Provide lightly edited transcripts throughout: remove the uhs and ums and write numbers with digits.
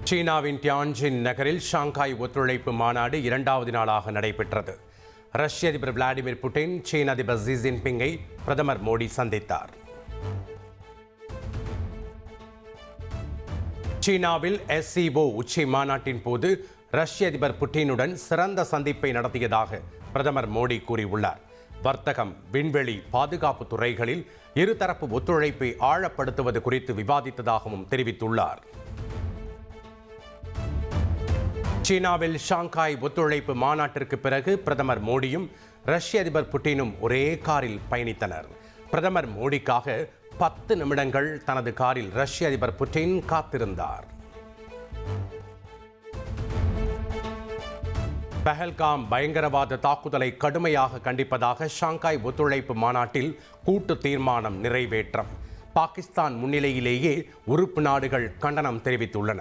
சீனாவின் டியான்ஜின் நகரில் ஷாங்காய் ஒத்துழைப்பு மாநாடு இரண்டாவது நாளாக நடைபெற்றது. ரஷ்ய அதிபர் விளாடிமிர் புட்டின் சீன அதிபர் ஜி ஜின்பிங்கை பிரதமர் மோடி சந்தித்தார். சீனாவில் SCO உச்சி மாநாட்டின் போது ரஷ்ய அதிபர் புட்டினுடன் சிறந்த சந்திப்பை நடத்தியதாக பிரதமர் மோடி கூறியுள்ளார். வர்த்தகம், விண்வெளி, பாதுகாப்பு துறைகளில் இருதரப்பு ஒத்துழைப்பை ஆழப்படுத்துவது குறித்து விவாதித்ததாகவும் தெரிவித்துள்ளார். சீனாவில் ஷாங்காய் ஒத்துழைப்பு மாநாட்டிற்கு பிறகு பிரதமர் மோடியும் ரஷ்ய அதிபர் புட்டினும் ஒரே காரில் பயணித்தனர். பிரதமர் மோடிக்காக 10 நிமிடங்கள் தனது காரில் ரஷ்ய அதிபர் புட்டின் காத்திருந்தார். பஹல்காம் பயங்கரவாத தாக்குதலை கடுமையாக கண்டிப்பதாக ஷாங்காய் ஒத்துழைப்பு மாநாட்டில் கூட்டு தீர்மானம் நிறைவேற்றம். பாகிஸ்தான் முன்னிலையிலேயே உறுப்பு நாடுகள் கண்டனம் தெரிவித்துள்ளன.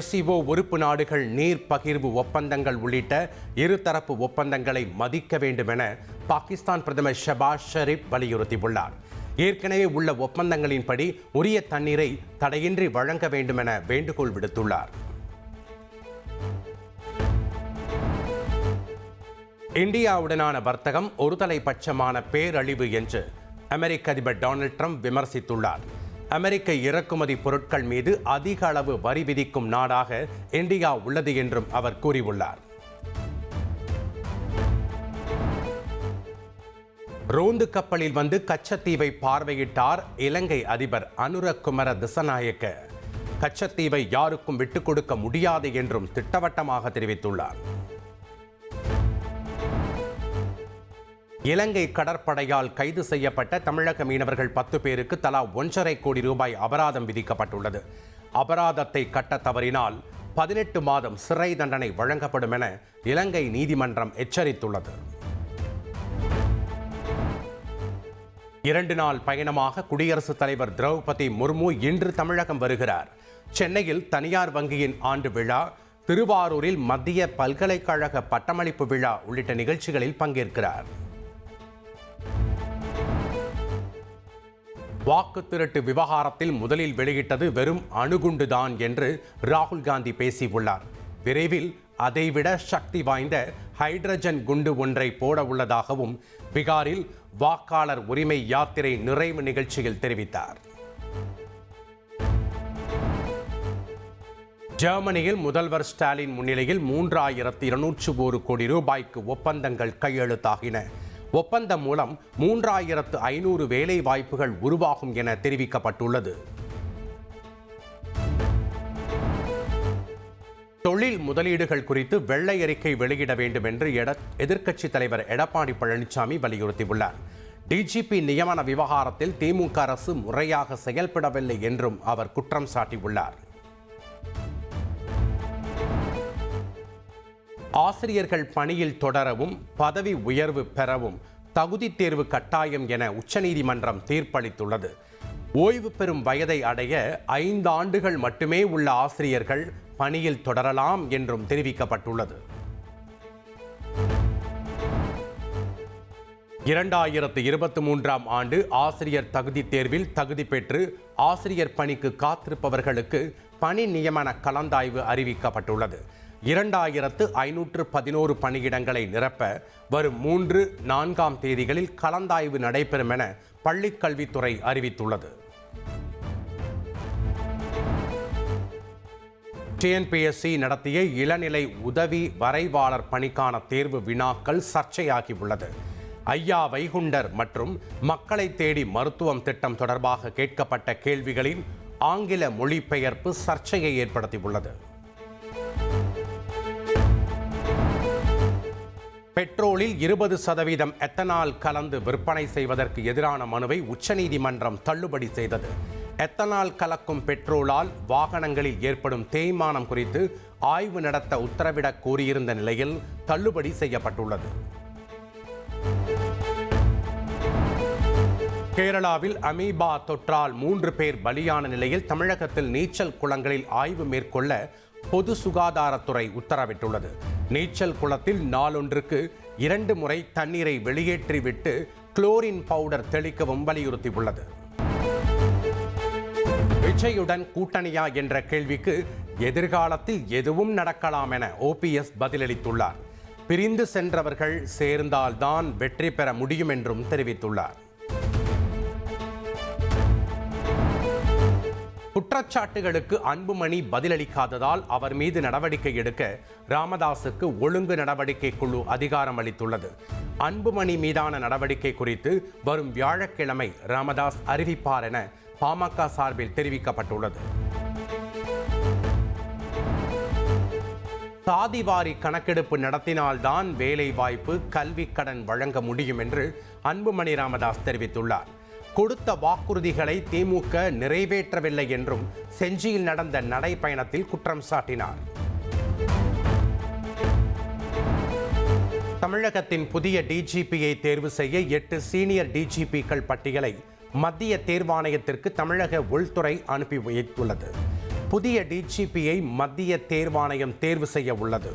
SCO உறுப்பு நாடுகள் நீர் பகிர்வு ஒப்பந்தங்கள் உள்ளிட்ட இருதரப்பு ஒப்பந்தங்களை மதிக்க வேண்டும் என பாகிஸ்தான் பிரதமர் ஷபாஸ் ஷெரீப் வலியுறுத்தியுள்ளார். ஏற்கனவே உள்ள ஒப்பந்தங்களின்படி உரிய தண்ணீரை தடையின்றி வழங்க வேண்டும் என வேண்டுகோள் விடுத்துள்ளார். இந்தியாவுடனான வர்த்தகம் ஒருதலைபட்சமான பேரழிவு என்று அமெரிக்க அதிபர் டொனால்ட் ட்ரம்ப் விமர்சித்துள்ளார். அமெரிக்க இறக்குமதி பொருட்கள் மீது அதிக அளவு வரி விதிக்கும் நாடாக இந்தியா உள்ளது என்றும் அவர் கூறியுள்ளார். ரோந்து கப்பலில் வந்து கச்சத்தீவை பார்வையிட்டார் இலங்கை அதிபர் அனுரகுமார திசாநாயக்க. கச்சத்தீவை யாருக்கும் விட்டுக் கொடுக்க முடியாது என்றும் திட்டவட்டமாக தெரிவித்துள்ளார். இலங்கை கடற்படையால் கைது செய்யப்பட்ட தமிழக மீனவர்கள் 10 பேருக்கு தலா 1.5 கோடி ரூபாய் அபராதம் விதிக்கப்பட்டுள்ளது. அபராதத்தை கட்ட தவறினால் 18 மாதம் சிறை தண்டனை வழங்கப்படும் என இலங்கை நீதிமன்றம் எச்சரித்துள்ளது. 2 நாள் பயணமாக குடியரசுத் தலைவர் திரௌபதி முர்மு இன்று தமிழகம் வருகிறார். சென்னையில் தனியார் வங்கியின் ஆண்டு விழா, திருவாரூரில் மத்திய பல்கலைக்கழக பட்டமளிப்பு விழா உள்ளிட்ட நிகழ்ச்சிகளில் பங்கேற்கிறார். வாக்கு திருட்டு விவகாரத்தில் முதலில் வெளியிட்டது வெறும் அணுகுண்டுதான் என்று ராகுல் காந்தி பேசியுள்ளார். விரைவில் அதைவிட சக்தி வாய்ந்த ஹைட்ரஜன் குண்டு ஒன்றை போட உள்ளதாகவும் பீகாரில் வாக்காளர் உரிமை யாத்திரை நிறைவு நிகழ்ச்சியில் தெரிவித்தார். ஜெர்மனியில் முதல்வர் ஸ்டாலின் முன்னிலையில் 3201 கோடி ரூபாய்க்கு ஒப்பந்தங்கள் கையெழுத்தாகின. ஒப்பந்தம் மூலம் 3500 வேலை வாய்ப்புகள் உருவாகும் என தெரிவிக்கப்பட்டுள்ளது. தொழில் முதலீடுகள் குறித்து வெள்ளை அறிக்கை வெளியிட வேண்டும் என்று எதிர்க்கட்சித் தலைவர் எடப்பாடி பழனிசாமி வலியுறுத்தியுள்ளார். டிஜிபி நியமன விவகாரத்தில் திமுக அரசு முறையாக செயல்படவில்லை என்றும் அவர் குற்றம் சாட்டியுள்ளார். ஆசிரியர்கள் பணியில் தொடரவும் பதவி உயர்வு பெறவும் தகுதி தேர்வு கட்டாயம் என உச்சநீதிமன்றம் தீர்ப்பளித்துள்ளது. ஓய்வு பெறும் வயதை அடைய 5 ஆண்டுகள் மட்டுமே உள்ள ஆசிரியர்கள் பணியில் தொடரலாம் என்றும் தெரிவிக்கப்பட்டுள்ளது. 2023ஆம் ஆண்டு ஆசிரியர் தகுதி தேர்வில் தகுதி பெற்று ஆசிரியர் பணிக்கு காத்திருப்பவர்களுக்கு பணி நியமன கலந்தாய்வு அறிவிக்கப்பட்டுள்ளது. 2511 பணியிடங்களை நிரப்ப வரும் 3, 4ஆம் தேதிகளில் கலந்தாய்வு நடைபெறும் என பள்ளிக்கல்வித்துறை அறிவித்துள்ளது. TNPSC நடத்திய இளநிலை உதவி வரைவாளர் பணிக்கான தேர்வு வினாக்கள் சர்ச்சையாகியுள்ளது. ஐயா வைகுண்டர் மற்றும் மக்களை தேடி மருத்துவம் திட்டம் தொடர்பாக கேட்கப்பட்ட கேள்விகளின் ஆங்கில மொழிபெயர்ப்பு சர்ச்சையை ஏற்படுத்தியுள்ளது. பெட்ரோலில் 20% எத்தனால் கலந்து விற்பனை செய்வதற்கு எதிரான மனுவை உச்சநீதிமன்றம் தள்ளுபடி செய்தது. எத்தனால் கலக்கும் பெட்ரோலால் வாகனங்களில் ஏற்படும் தேய்மானம் குறித்து ஆய்வு நடத்த உத்தரவிடக் கோரியிருந்த நிலையில் தள்ளுபடி செய்யப்பட்டுள்ளது. கேரளாவில் அமீபா தொற்றால் 3 பேர் பலியான நிலையில் தமிழகத்தில் நீச்சல் குளங்களில் ஆய்வு மேற்கொள்ள பொது சுகாதாரத்துறை உத்தரவிட்டுள்ளது. நீச்சல் குளத்தில் நாளொன்றுக்கு 2 முறை தண்ணீரை வெளியேற்றிவிட்டு குளோரின் பவுடர் தெளிக்கவும் வலியுறுத்தியுள்ளது. விஜயுடன் கூட்டணியா என்ற கேள்விக்கு எதிர்காலத்தில் எதுவும் நடக்கலாம் என OPS பதிலளித்துள்ளார். பிரிந்து சென்றவர்கள் சேர்ந்தால்தான் வெற்றி பெற முடியும் என்றும் தெரிவித்துள்ளார். குற்றச்சாட்டுகளுக்கு அன்புமணி பதிலளிக்காததால் அவர் மீது நடவடிக்கை எடுக்க ராமதாசுக்கு ஒழுங்கு நடவடிக்கை குழு அதிகாரம் அளித்துள்ளது. அன்புமணி மீதான நடவடிக்கை குறித்து வரும் வியாழக்கிழமை ராமதாஸ் அறிவிப்பார் என பாமக சார்பில் தெரிவிக்கப்பட்டுள்ளது. சாதிவாரி கணக்கெடுப்பு நடத்தினால்தான் வேலை வாய்ப்பு, கல்வி கடன் வழங்க முடியும் என்று அன்புமணி ராமதாஸ் தெரிவித்துள்ளார். கொடுத்த வாக்குறுதிகளை திமுக நிறைவேற்றவில்லை என்றும் செஞ்சியில் நடந்த நடைப்பயணத்தில் குற்றம் சாட்டினார். தமிழகத்தின் புதிய டிஜிபியை தேர்வு செய்ய 8 சீனியர் டிஜிபிக்கள் பட்டியலை மத்திய தேர்வாணையத்திற்கு தமிழக உள்துறை அனுப்பி வைத்துள்ளது. புதிய டிஜிபியை மத்திய தேர்வாணையம் தேர்வு செய்ய உள்ளது.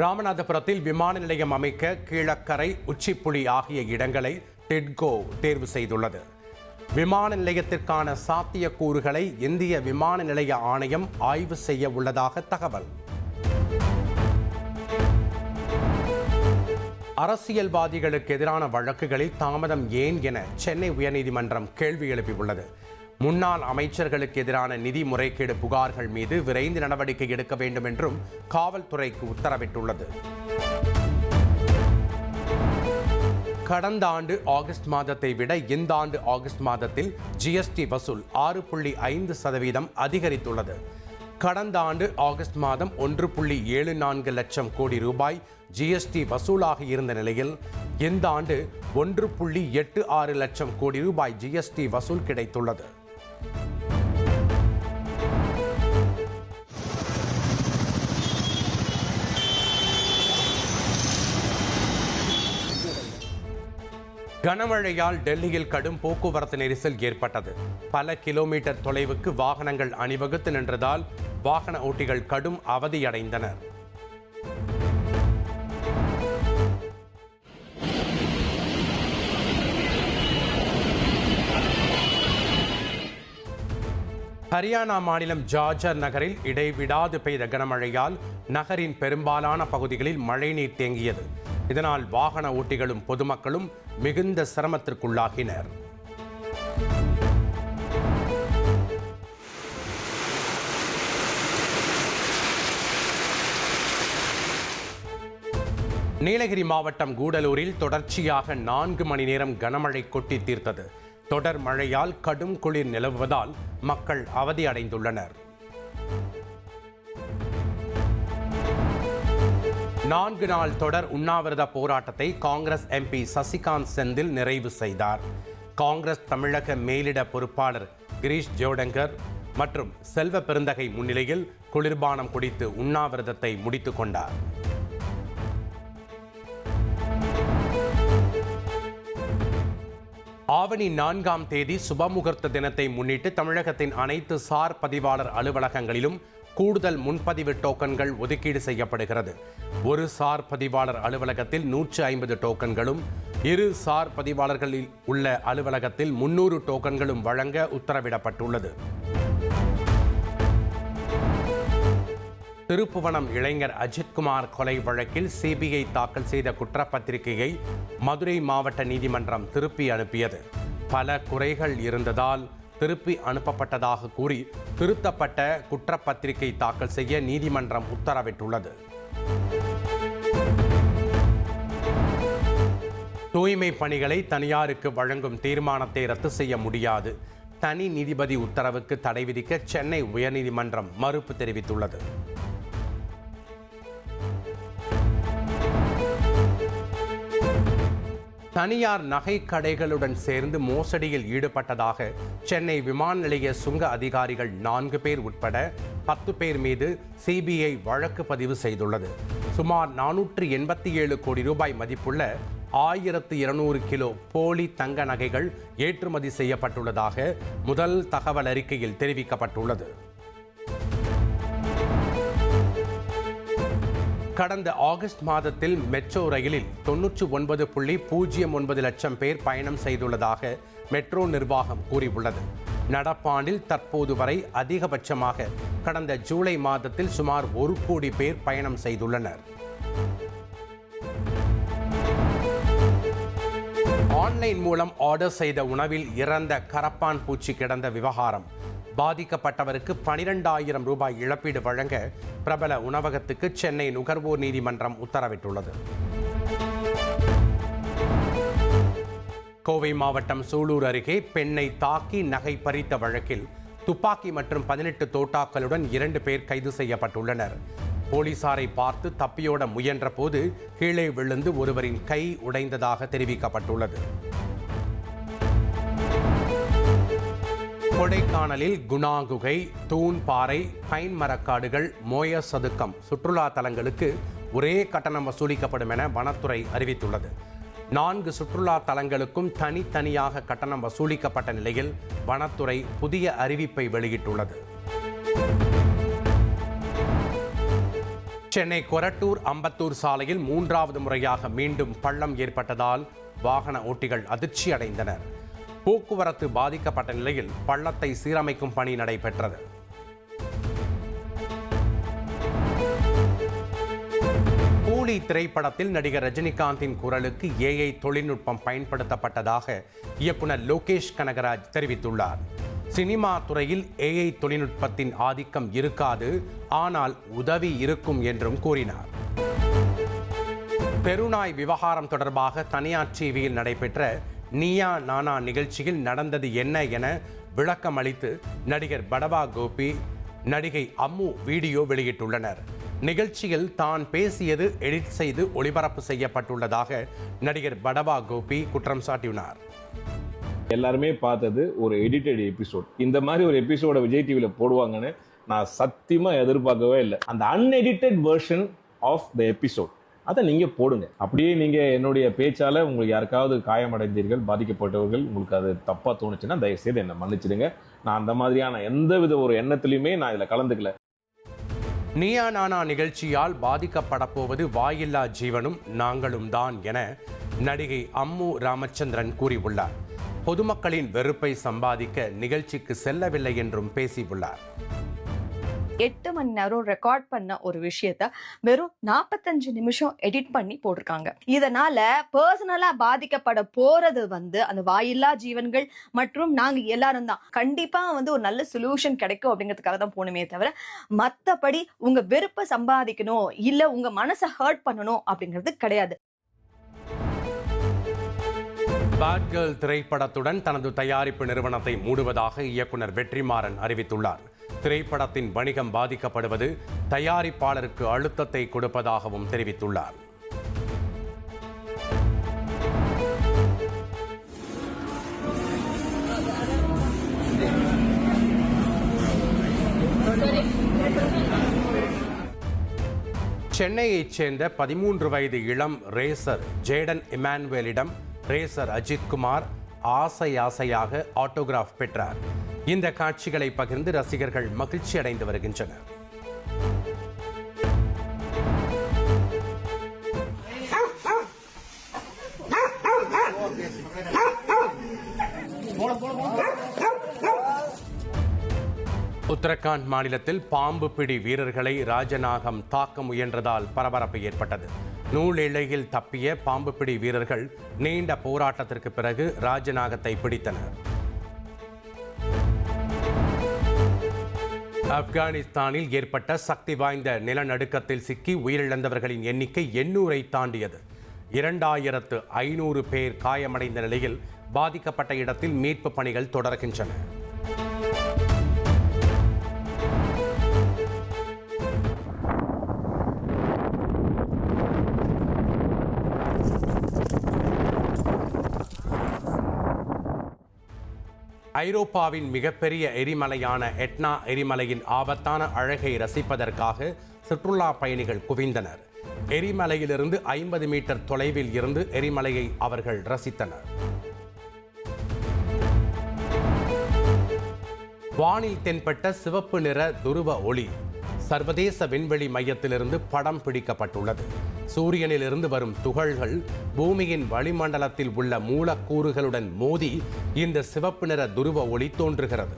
ராமநாதபுரத்தில் விமான நிலையம் அமைக்க கீழக்கரை, உச்சிப்புளி ஆகிய இடங்களை டிட்கோ தேர்வு செய்துள்ளது. விமான நிலையத்திற்கான சாத்தியக்கூறுகளை இந்திய விமான நிலைய ஆணையம் ஆய்வு செய்ய உள்ளதாக தகவல். அரசியல்வாதிகளுக்கு எதிரான வழக்குகளில் தாமதம் ஏன் என சென்னை உயர்நீதிமன்றம் கேள்வி எழுப்பியுள்ளது. முன்னாள் அமைச்சர்களுக்கு எதிரான நிதி முறைகேடு புகார்கள் மீது விரைந்து நடவடிக்கை எடுக்க வேண்டும் என்றும் காவல்துறைக்கு உத்தரவிட்டுள்ளது. கடந்த ஆண்டு ஆகஸ்ட் மாதத்தை விட இந்த ஆண்டு ஆகஸ்ட் மாதத்தில் GST வசூல் 6.5% அதிகரித்துள்ளது. கடந்த ஆண்டு ஆகஸ்ட் மாதம் 1.74 லட்சம் கோடி ரூபாய் GST வசூலாக இருந்த நிலையில் இந்த ஆண்டு 1.86 லட்சம் கோடி ரூபாய் GST வசூல் கிடைத்துள்ளது. கனமழையால் டெல்லியில் கடும் போக்குவரத்து நெரிசல் ஏற்பட்டது. பல கிலோமீட்டர் தொலைவுக்கு வாகனங்கள் அணிவகுத்து நின்றதால் வாகன ஓட்டிகள் கடும் அவதியடைந்தனர். ஹரியானா மாநிலம் ஜார்ஜர் நகரில் இடைவிடாது பெய்த கனமழையால் நகரின் பெரும்பாலான பகுதிகளில் மழைநீர் தேங்கியது. இதனால் வாகன ஓட்டிகளும் பொதுமக்களும் மிகுந்த சிரமத்திற்குள்ளாகினர். நீலகிரி மாவட்டம் கூடலூரில் தொடர்ச்சியாக 4 மணி நேரம் கனமழை கொட்டி தீர்த்தது. தொடர் மழையால் கடும் குளிர் நிலவுவதால் மக்கள் அவதி அடைந்துள்ளனர். 4 நாள் தொடர் உண்ணாவிரத போராட்டத்தை காங்கிரஸ் MP சசிகாந்த் செந்தில் நிறைவு செய்தார். காங்கிரஸ் தமிழக மேலிட பொறுப்பாளர் கிரீஷ் ஜோடங்கர் மற்றும் செல்வ பெருந்தகை முன்னிலையில் குளிர்பானம் குடித்து உண்ணாவிரதத்தை முடித்துக் கொண்டார். ஆவணி 4ஆம் தேதி சுபமுகூர்த்த தினத்தை முன்னிட்டு தமிழகத்தின் அனைத்து சார் பதிவாளர் அலுவலகங்களிலும் கூடுதல் முன்பதிவு டோக்கன்கள் ஒதுக்கீடு செய்யப்படுகிறது. ஒரு சார் பதிவாளர் அலுவலகத்தில் 150 டோக்கன்களும், 2 சார் பதிவாளர்களில் உள்ள அலுவலகத்தில் 300 டோக்கன்களும் வழங்க உத்தரவிடப்பட்டுள்ளது. திருப்புவனம் இளைஞர் அஜித்குமார் கொலை வழக்கில் CBI தாக்கல் செய்த குற்றப்பத்திரிகையை மதுரை மாவட்ட நீதிமன்றம் திருப்பி அனுப்பியது. பல குறைகள் இருந்ததால் திருப்பி அனுப்பப்பட்டதாக கூறி திருத்தப்பட்ட குற்றப்பத்திரிகை தாக்கல் செய்ய நீதிமன்றம் உத்தரவிட்டுள்ளது. தூய்மை பணிகளை தனியாருக்கு வழங்கும் தீர்மானத்தை ரத்து செய்ய முடியாது. தனி நீதிபதி உத்தரவுக்கு தடை விதிக்க சென்னை உயர்நீதிமன்றம் மறுப்பு தெரிவித்துள்ளது. தனியார் நகை கடைகளுடன் சேர்ந்து மோசடியில் ஈடுபட்டதாக சென்னை விமான நிலைய சுங்க அதிகாரிகள் 4 பேர் உட்பட 10 பேர் மீது CBI வழக்கு பதிவு செய்துள்ளது. சுமார் 487 கோடி ரூபாய் மதிப்புள்ள 1200 கிலோ போலி தங்க நகைகள் ஏற்றுமதி செய்யப்பட்டுள்ளதாக முதல் தகவல் அறிக்கையில் தெரிவிக்கப்பட்டுள்ளது. கடந்த ஆகஸ்ட் மாதத்தில் மெட்ரோ ரயிலில் 99.09 லட்சம் பேர் பயணம் செய்துள்ளதாக மெட்ரோ நிர்வாகம் கூறியுள்ளது. நடப்பாண்டில் தற்போது வரை அதிகபட்சமாக கடந்த ஜூலை மாதத்தில் சுமார் 1 கோடி பேர் பயணம் செய்துள்ளனர். ஆன்லைன் மூலம் ஆர்டர் செய்த உணவில் இறந்த கரப்பான் பூச்சி கிடந்த விவகாரம். பாதிக்கப்பட்டவருக்கு 12,000 ரூபாய் இழப்பீடு வழங்க பிரபல உணவகத்துக்கு சென்னை நுகர்வோர் நீதிமன்றம் உத்தரவிட்டுள்ளது. கோவை மாவட்டம் சூலூர் அருகே பெண்ணை தாக்கி நகை பறித்த வழக்கில் துப்பாக்கி மற்றும் 18 தோட்டாக்களுடன் 2 பேர் கைது செய்யப்பட்டுள்ளனர். போலீசாரை பார்த்து தப்பியோட முயன்ற போது கீழே விழுந்து ஒருவரின் கை உடைந்ததாக தெரிவிக்கப்பட்டுள்ளது. கொடைக்கானலில் குணா குகை, தூண் பாறை, பைன் மரக்காடுகள், மோய சதுக்கம் சுற்றுலா தலங்களுக்கு ஒரே கட்டணம் வசூலிக்கப்படும் என வனத்துறை அறிவித்துள்ளது. 4 சுற்றுலா தலங்களுக்கும் தனித்தனியாக கட்டணம் வசூலிக்கப்பட்ட நிலையில் வனத்துறை புதிய அறிவிப்பை வெளியிட்டுள்ளது. சென்னை கொரட்டூர் அம்பத்தூர் சாலையில் 3வது முறையாக மீண்டும் பள்ளம் ஏற்பட்டதால் வாகன ஓட்டிகள் அதிர்ச்சி அடைந்தனர். போக்குவரத்து பாதிக்கப்பட்ட நிலையில் பள்ளத்தை சீரமைக்கும் பணி நடைபெற்றது. கூலி திரைப்படத்தில் நடிகர் ரஜினிகாந்தின் குரலுக்கு AI தொழில்நுட்பம் பயன்படுத்தப்பட்டதாக இயக்குனர் லோகேஷ் கனகராஜ் தெரிவித்துள்ளார். சினிமா துறையில் AI தொழில்நுட்பத்தின் ஆதிக்கம் இருக்காது, ஆனால் உதவி இருக்கும் என்றும் கூறினார். தெருநாய் விவகாரம் தொடர்பாக தனியார் டிவியில் நடைபெற்ற நீயா நானா நிகழ்ச்சியில் நடந்தது என்ன என விளக்கம் அளித்து நடிகர் படவா கோபி, நடிகை அம்மு வீடியோ வெளியிட்டுள்ளனர். நிகழ்ச்சியில் தான் பேசியது எடிட் செய்து ஒளிபரப்பு செய்யப்பட்டுள்ளதாக நடிகர் படவா கோபி குற்றம் சாட்டினார். எல்லாருமே பார்த்தது ஒரு எடிட்டட் எபிசோட். இந்த மாதிரி ஒரு எபிசோட விஜய் டிவியில் போடுவாங்கன்னு நான் சத்தியமா எதிர்பார்க்கவே இல்லை. அந்த unedited version of the episode அதை நீங்க போடுங்க. அப்படியே நீங்க என்னுடைய பேச்சால உங்களுக்கு யாருக்காவது காயமடைந்தீர்கள், பாதிக்கப்பட்டவர்கள், உங்களுக்கு அது தப்பா தோணுச்சுன்னா தயவுசெய்து என்னை மன்னிச்சிடுங்க. நான் அந்த மாதிரியான எந்தவித ஒரு எண்ணத்திலையுமே நான் இதில் கலந்துக்கல. நீயா நானா நிகழ்ச்சியால் பாதிக்கப்பட போவது வாயில்லா ஜீவனும் நாங்களும் தான் என நடிகை அம்மு ராமச்சந்திரன் கூறியுள்ளார். பொதுமக்களின் வெறுப்பை சம்பாதிக்க நிகழ்ச்சிக்கு செல்லவில்லை என்றும் பேசியுள்ளார். 8 மணி நேரம் ரெக்கார்ட் பண்ண ஒரு விஷயத்த வெறும் 45 நிமிஷம் எடிட் பண்ணி போட்டிருக்காங்க. இதனால பர்சனலா பாதிக்கப்பட போறது அந்த வாயில்லா ஜீவன்கள் மற்றும் நாங்க எல்லாரும் தான். கண்டிப்பா ஒரு நல்ல சொல்யூஷன் கிடைக்கும் அப்படிங்கிறதுக்காக தான் போகணுமே தவிர மத்தபடி உங்க வெறுப்பை சம்பாதிக்கணும் இல்ல உங்க மனசை ஹர்ட் பண்ணணும் அப்படிங்கிறது கிடையாது. பேட் கேர்ள் திரைப்படத்துடன் தனது தயாரிப்பு நிறுவனத்தை மூடுவதாக இயக்குனர் வெற்றிமாறன் அறிவித்துள்ளார். திரைப்படத்தின் வணிகம் பாதிக்கப்படுவது தயாரிப்பாளருக்கு அழுத்தத்தை கொடுப்பதாகவும் தெரிவித்துள்ளார். சென்னையைச் சேர்ந்த 13 வயது இளம் ரேசர் ஜேடன் இமானுவேலிடம் ரேசர் அஜித்குமார் ஆசையாக ஆட்டோகிராஃப் பெற்றார். இந்த காட்சிகளை பகிர்ந்து ரசிகர்கள் மகிழ்ச்சி அடைந்து வருகின்றனர். உத்தரகாண்ட் மாநிலத்தில் பாம்பு பிடி வீரர்களை ராஜநாகம் தாக்க முயன்றதால் பரபரப்பு ஏற்பட்டது. நூல் இழையில் தப்பிய பாம்பு பிடி வீரர்கள் நீண்ட போராட்டத்திற்கு பிறகு ராஜநாகத்தை பிடித்தனர். ஆப்கானிஸ்தானில் ஏற்பட்ட சக்தி வாய்ந்த நிலநடுக்கத்தில் சிக்கி உயிரிழந்தவர்களின் எண்ணிக்கை 800-ஐ தாண்டியது. 2500 பேர் காயமடைந்த நிலையில் பாதிக்கப்பட்ட இடத்தில் மீட்பு பணிகள் தொடர்கின்றன. ஐரோப்பாவின் மிகப்பெரிய எரிமலையான எட்னா எரிமலையின் ஆபத்தான அழகை ரசிப்பதற்காக சுற்றுலா பயணிகள் குவிந்தனர். எரிமலையிலிருந்து 50 மீட்டர் தொலைவில் இருந்து எரிமலையை அவர்கள் ரசித்தனர். வானில் தென்பட்ட சிவப்பு நிற துருவ ஒளி சர்வதேச விண்வெளி மையத்திலிருந்து படம் பிடிக்கப்பட்டுள்ளது. சூரியனிலிருந்து வரும் துகள்கள் பூமியின் வளிமண்டலத்தில் உள்ள மூலக்கூறுகளுடன் மோதி இந்த சிவப்பு நிற துருவ ஒளி தோன்றுகிறது.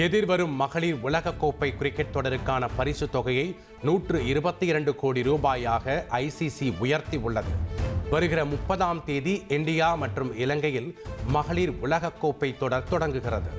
எதிர்வரும் மகளிர் உலகக்கோப்பை கிரிக்கெட் தொடருக்கான பரிசு தொகையை 122 கோடி ரூபாயாக ஐசிசி உயர்த்தி உள்ளது. வருகிற 30ஆம் தேதி இந்தியா மற்றும் இலங்கையில் மகளிர் உலகக்கோப்பை தொடர் தொடங்குகிறது.